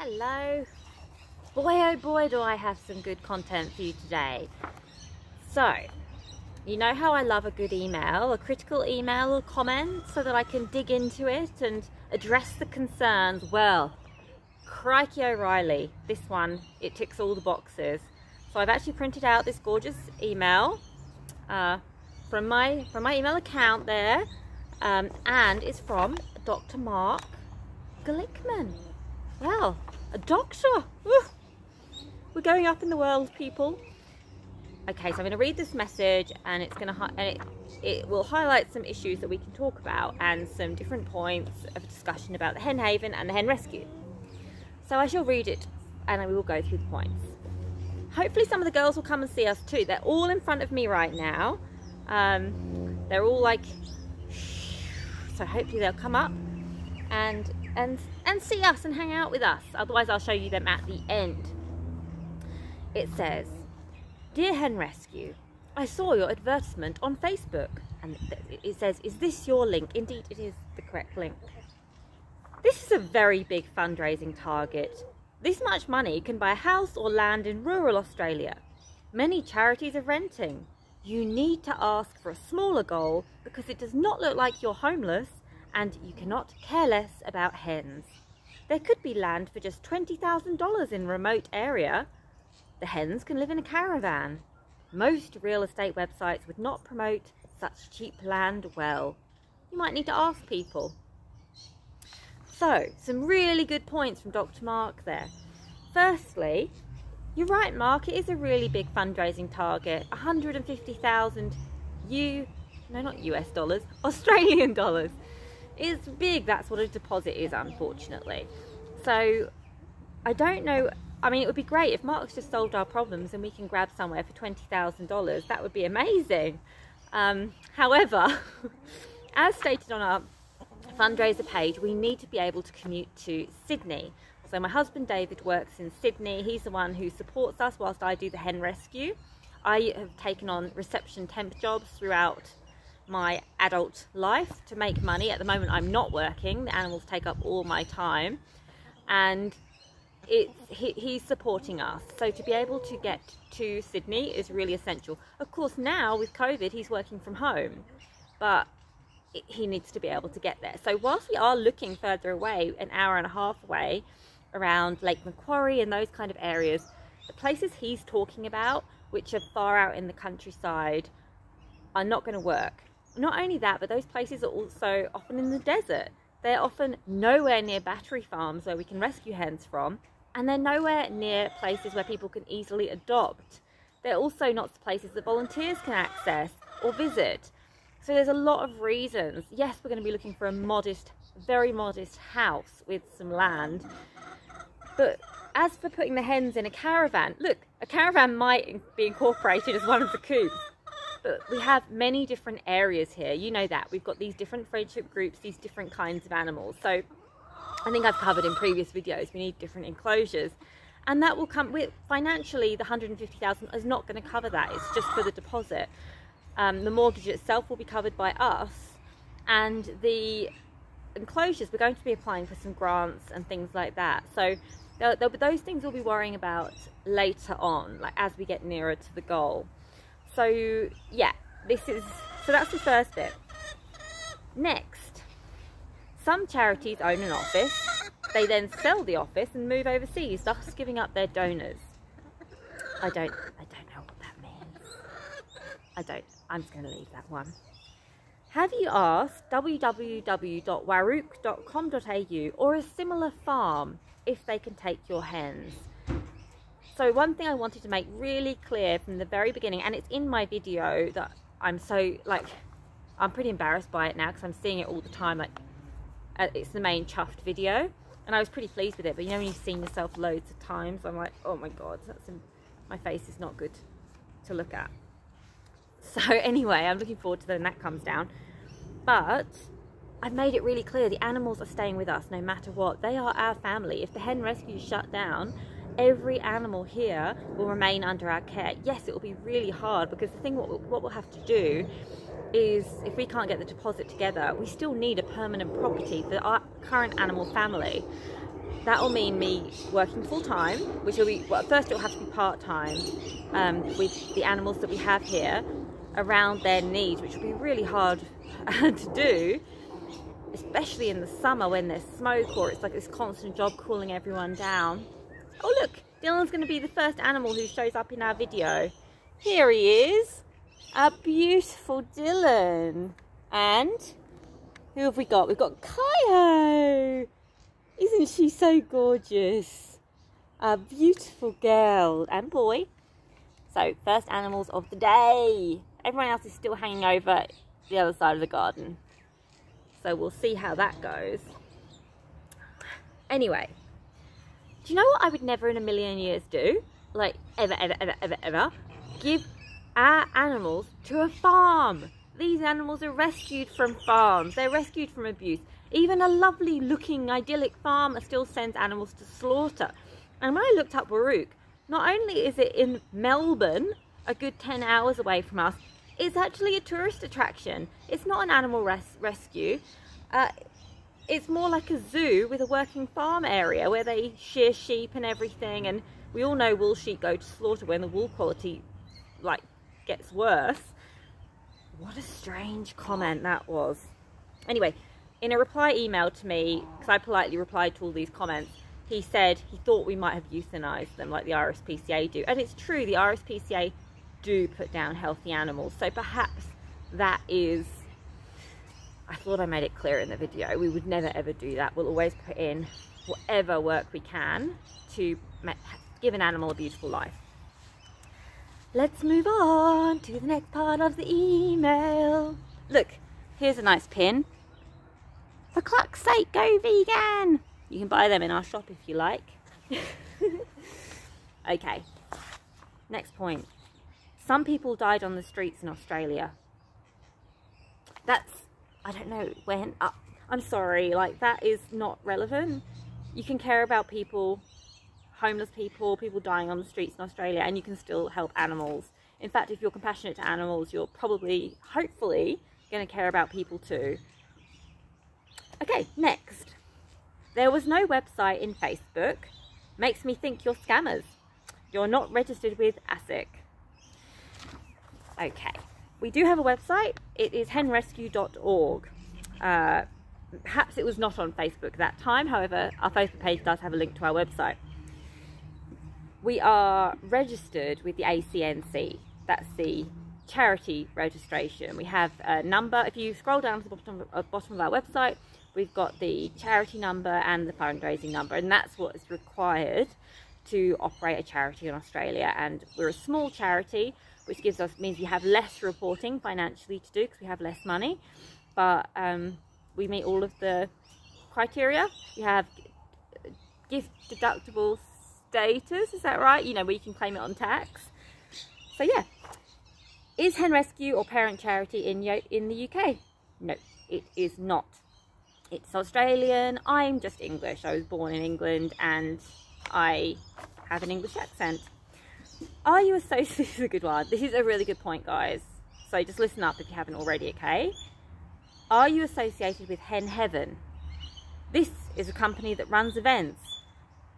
Hello. Boy oh boy do I have some good content for you today. So, you know how I love a good email, a critical email or comment, so that I can dig into it and address the concerns. Well, crikey O'Reilly, this one, it ticks all the boxes. So I've actually printed out this gorgeous email from my email account there, and it's from Dr. Mark Glickman. Well, a doctor. Woo. We're going up in the world, people. Okay, so I'm going to read this message, and it will highlight some issues that we can talk about and some different points of discussion about the hen haven and the hen rescue. So I shall read it, and we will go through the points. Hopefully some of the girls will come and see us too. They're all in front of me right now. They're all like, so hopefully they'll come up and see us and hang out with us. Otherwise I'll show you them at the end. It says, "Dear Hen Rescue, I saw your advertisement on Facebook." And it says, "Is this your link?" Indeed, it is the correct link. "This is a very big fundraising target. This much money can buy a house or land in rural Australia. Many charities are renting. You need to ask for a smaller goal because it does not look like you're homeless and you cannot care less about hens. There could be land for just $20,000 in a remote area. The hens can live in a caravan. Most real estate websites would not promote such cheap land well. You might need to ask people." So, some really good points from Dr. Mark there. Firstly, you're right, Mark, it is a really big fundraising target. 150,000 not US dollars, Australian dollars. It's big. That's what a deposit is, unfortunately. So I don't know. I mean, it would be great if Mark's just solved our problems and we can grab somewhere for $20,000. That would be amazing. However, as stated on our fundraiser page, we need to be able to commute to Sydney. So my husband David works in Sydney. He's the one who supports us whilst I do the hen rescue. I have taken on reception temp jobs throughout my adult life to make money. At the moment I'm not working. The animals take up all my time, and he's supporting us. So to be able to get to Sydney is really essential. Of course now with COVID he's working from home, but he needs to be able to get there. So whilst we are looking further away, an hour and a half away, around Lake Macquarie and those kind of areas, the places he's talking about, which are far out in the countryside, are not going to work. Not only that, but those places are also often in the desert. They're often nowhere near battery farms where we can rescue hens from, and they're nowhere near places where people can easily adopt. They're also not places that volunteers can access or visit. So there's a lot of reasons. Yes, we're going to be looking for a modest, very modest house with some land. But as for putting the hens in a caravan, look, a caravan might be incorporated as one of the coops. But we have many different areas here. You know that. We've got these different friendship groups, these different kinds of animals. So I think I've covered in previous videos, we need different enclosures. And that will come with, financially, the 150,000 is not going to cover that. It's just for the deposit. The mortgage itself will be covered by us. And the enclosures, we're going to be applying for some grants and things like that. So those things we'll be worrying about later on, like as we get nearer to the goal. So yeah, so that's the first bit. Next, some charities own an office. They then sell the office and move overseas, thus giving up their donors. I don't know what that means. I'm just going to leave that one. Have you asked www.warook.com.au or a similar farm if they can take your hens? So one thing I wanted to make really clear from the very beginning, and it's in my video that I'm pretty embarrassed by it now because I'm seeing it all the time. Like, it's the main chuffed video, and I was pretty pleased with it. But you know when you've seen yourself loads of times, I'm like, oh my god, my face is not good to look at. So anyway, I'm looking forward to when that comes down. But I've made it really clear the animals are staying with us no matter what. They are our family. If the hen rescue is shut down, every animal here will remain under our care. Yes, it will be really hard because the thing what we'll have to do is, if we can't get the deposit together, we still need a permanent property for our current animal family. that will mean me working full-time, which will be, well, first it'll have to be part-time with the animals that we have here around their needs, which will be really hard to do, especially in the summer when there's smoke or it's like this constant job cooling everyone down. Oh look, Dylan's going to be the first animal who shows up in our video. Here he is, our beautiful Dylan. And who have we got? We've got Kaiho. Isn't she so gorgeous? A beautiful girl and boy. So, first animals of the day. Everyone else is still hanging over the other side of the garden. So we'll see how that goes. Anyway, do you know what I would never in a million years do? Like, ever. Give our animals to a farm. These animals are rescued from farms. They're rescued from abuse. Even a lovely looking idyllic farm still sends animals to slaughter. And when I looked up Waruk, not only is it in Melbourne, a good 10 hours away from us, it's actually a tourist attraction. It's not an animal rescue. It's more like a zoo with a working farm area where they shear sheep and everything. And we all know wool sheep go to slaughter when the wool quality like gets worse. What a strange comment that was. Anyway, in a reply email to me, because I politely replied to all these comments, he said he thought we might have euthanized them like the RSPCA do. And it's true, the RSPCA do put down healthy animals. So perhaps that is, I thought I made it clear in the video, we would never ever do that. We'll always put in whatever work we can to give an animal a beautiful life. Let's move on to the next part of the email. Look, here's a nice pin. For cluck's sake, go vegan! You can buy them in our shop if you like. Okay, next point. Some people died on the streets in Australia. That's, I don't know when, I'm sorry, like that is not relevant. You can care about people, homeless people, people dying on the streets in Australia, and you can still help animals. In fact, if you're compassionate to animals, you're probably, hopefully, going to care about people too. Okay, next. There was no website in Facebook. Makes me think you're scammers. You're not registered with ASIC. Okay, we do have a website. It is henrescue.org. Perhaps it was not on Facebook that time. However, our Facebook page does have a link to our website. We are registered with the ACNC. That's the charity registration. We have a number. If you scroll down to the bottom of our website, we've got the charity number and the fundraising number, and that's what is required to operate a charity in Australia. And we're a small charity, which means we have less reporting financially to do because we have less money, but we meet all of the criteria. We have gift deductible status, is that right? You know, where you can claim it on tax. So yeah, is Hen Rescue or parent charity in the UK? No, it is not. It's Australian. I'm just English. I was born in England and I have an English accent. Are you associated? This is a good one. This is a really good point, guys. So just listen up if you haven't already, okay? Are you associated with Hen Heaven? This is a company that runs events.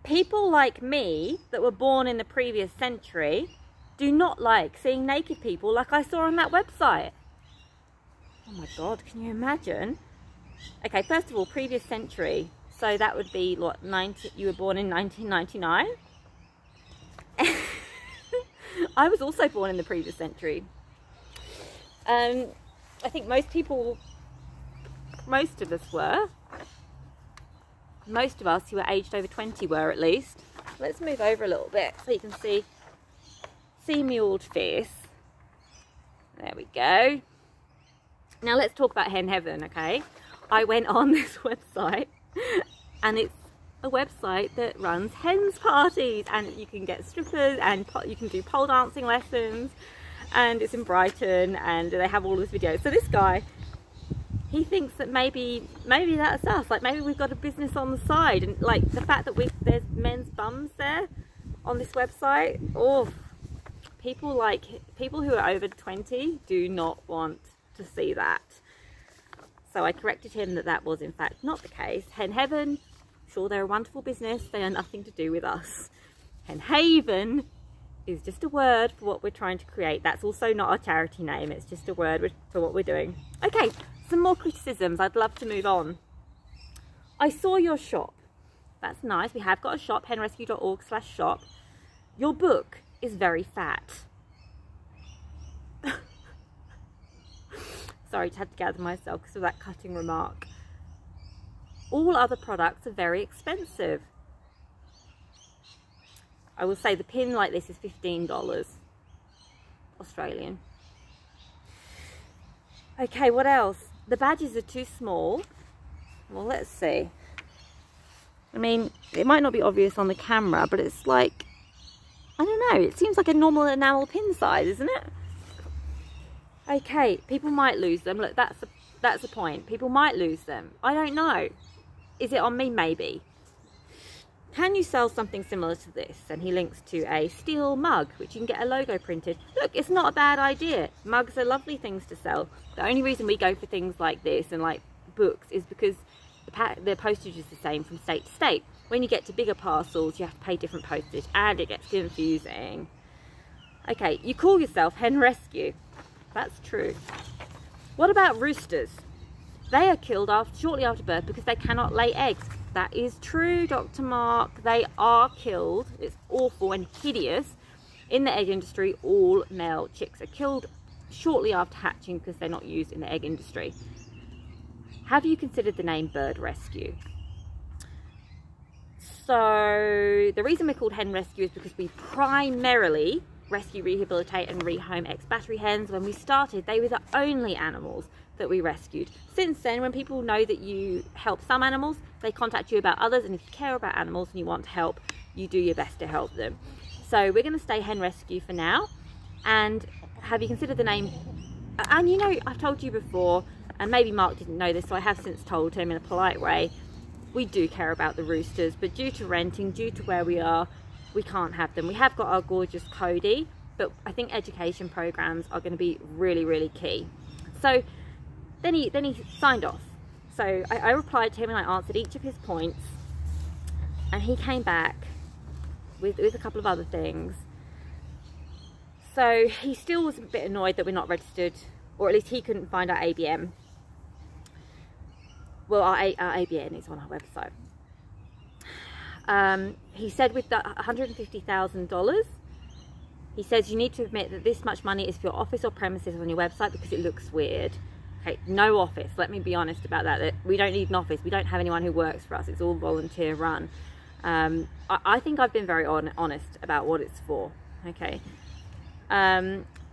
People like me that were born in the previous century do not like seeing naked people like I saw on that website. Oh my God, can you imagine? Okay, first of all, previous century. So that would be what, you were born in 1999? I was also born in the previous century. I think most of us were. Most of us who were aged over 20 were, at least. Let's move over a little bit so you can see me old face. There we go. Now let's talk about Hen Heaven, okay? I went on this website and it's a website that runs hens parties, and you can get strippers and you can do pole dancing lessons, and it's in Brighton and they have all these videos. So this guy, he thinks that maybe that's us, like maybe we've got a business on the side, and like the fact that there's men's bums there on this website. Oh, people who are over 20 do not want to see that. So I corrected him that was in fact not the case. Hen Heaven sure they're a wonderful business. They are nothing to do with us. Hen Haven is just a word for what we're trying to create. That's also not our charity name. It's just a word for what we're doing. Okay, some more criticisms. I'd love to move on. I saw your shop. That's nice. We have got a shop, henrescue.org/shop. Your book is very fat. Sorry, just had to gather myself because of that cutting remark. All other products are very expensive. I will say the pin like this is $15 Australian. Okay, what else? The badges are too small. Well, let's see. I mean, it might not be obvious on the camera, but it's like, I don't know, it seems like a normal enamel pin size, isn't it? Okay, people might lose them. Look, that's the point. People might lose them. I don't know. Is it on me? Maybe. Can you sell something similar to this? And he links to a steel mug, which you can get a logo printed. Look, it's not a bad idea. Mugs are lovely things to sell. The only reason we go for things like this and like books is because the postage is the same from state to state. When you get to bigger parcels, you have to pay different postage and it gets confusing. Okay, you call yourself Hen Rescue. That's true. What about roosters? They are killed shortly after birth because they cannot lay eggs. That is true, Dr. Mark. They are killed. It's awful and hideous. In the egg industry, all male chicks are killed shortly after hatching because they're not used in the egg industry. Have you considered the name Bird Rescue? So the reason we're called Hen Rescue is because we primarily rescue, rehabilitate and rehome ex-battery hens. When we started, they were the only animals that we rescued. Since then, when people know that you help some animals, they contact you about others, and if you care about animals and you want to help, you do your best to help them. So we're going to stay Hen Rescue for now. And have you considered the name? And you know, I've told you before, and maybe Mark didn't know this, so I have since told him in a polite way, we do care about the roosters, but due to renting, due to where we are, we can't have them. We have got our gorgeous Cody, but I think education programs are going to be really, really key. So then he signed off. So I replied to him and I answered each of his points, and he came back with a couple of other things. So he still was a bit annoyed that we're not registered, or at least he couldn't find our ABM. Well, our ABN is on our website. He said with the $150,000, he says you need to admit that this much money is for your office or premises on your website because it looks weird. Okay, no office. Let me be honest about that. We don't need an office. We don't have anyone who works for us. It's all volunteer run. I think I've been very honest about what it's for. Okay.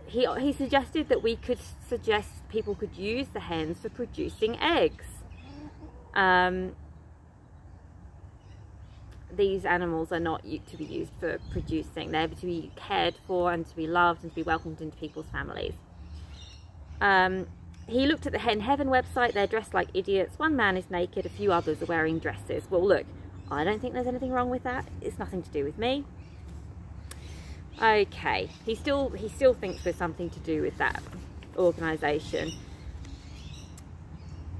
He suggested that we could suggest people could use the hens for producing eggs. These animals are not to be used for producing. They're to be cared for and to be loved and to be welcomed into people's families. He looked at the Hen Heaven website. They're dressed like idiots. One man is naked, a few others are wearing dresses. Well, look, I don't think there's anything wrong with that. It's nothing to do with me. Okay, he still thinks there's something to do with that organisation.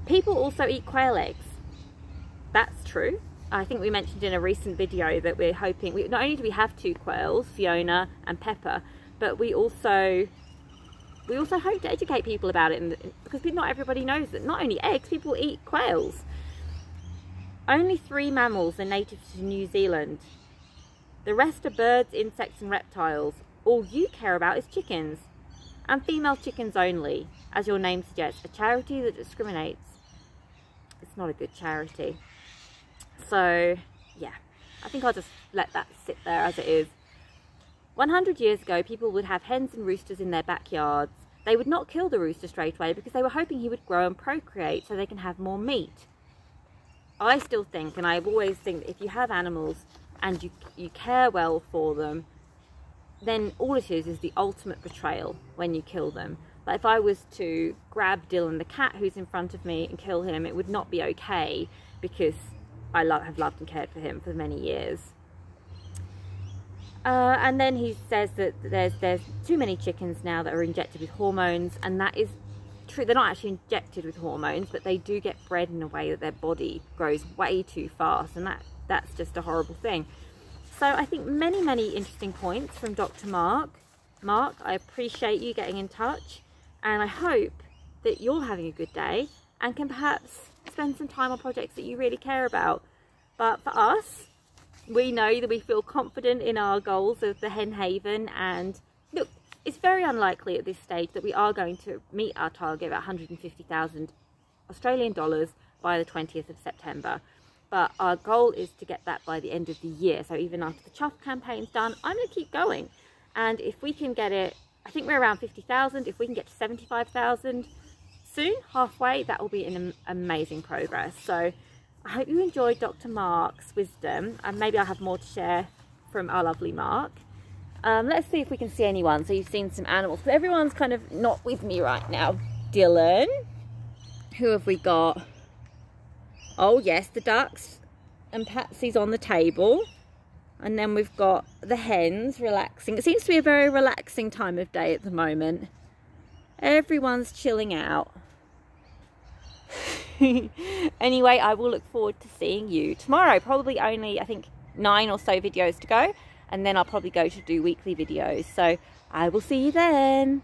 People also eat quail eggs. That's true. I think we mentioned in a recent video that we're hoping, not only do we have 2 quails, Fiona and Pepper, but we also hope to educate people about it, because not everybody knows that not only eggs, people eat quails. Only 3 mammals are native to New Zealand. The rest are birds, insects and reptiles. All you care about is chickens, and female chickens only, as your name suggests, a charity that discriminates. It's not a good charity. So yeah, I think I'll just let that sit there as it is. 100 years ago, people would have hens and roosters in their backyards. They would not kill the rooster straight away because they were hoping he would grow and procreate so they can have more meat. I still think, and I've always think, that if you have animals and you care well for them, then all it is the ultimate betrayal when you kill them. Like if I was to grab Dylan the cat who's in front of me and kill him, it would not be okay because I have loved and cared for him for many years. And then he says that there's too many chickens now that are injected with hormones, and that is they're not actually injected with hormones, but they do get bred in a way that their body grows way too fast, and that's just a horrible thing. So I think many interesting points from Dr. Mark. Mark, I appreciate you getting in touch, and I hope that you're having a good day and can perhaps spend some time on projects that you really care about. But for us, we know that we feel confident in our goals of the Hen Haven, and look, it's very unlikely at this stage that we are going to meet our target of 150,000 Australian dollars by the 20th of September. But our goal is to get that by the end of the year. So even after the Chuff campaign's done, I'm going to keep going. And if we can get it, I think we're around 50,000. If we can get to 75,000 soon, halfway, that will be an amazing progress. So I hope you enjoyed Dr. Mark's wisdom, and maybe I'll have more to share from our lovely Mark. Let's see if we can see anyone. So you've seen some animals, but everyone's kind of not with me right now. Dylan, who have we got? Oh yes, the ducks and Patsy's on the table. And then we've got the hens relaxing. It seems to be a very relaxing time of day at the moment. Everyone's chilling out. Anyway, I will look forward to seeing you tomorrow. Probably only, I think, 9 or so videos to go. And then I'll probably go to do weekly videos. So I will see you then.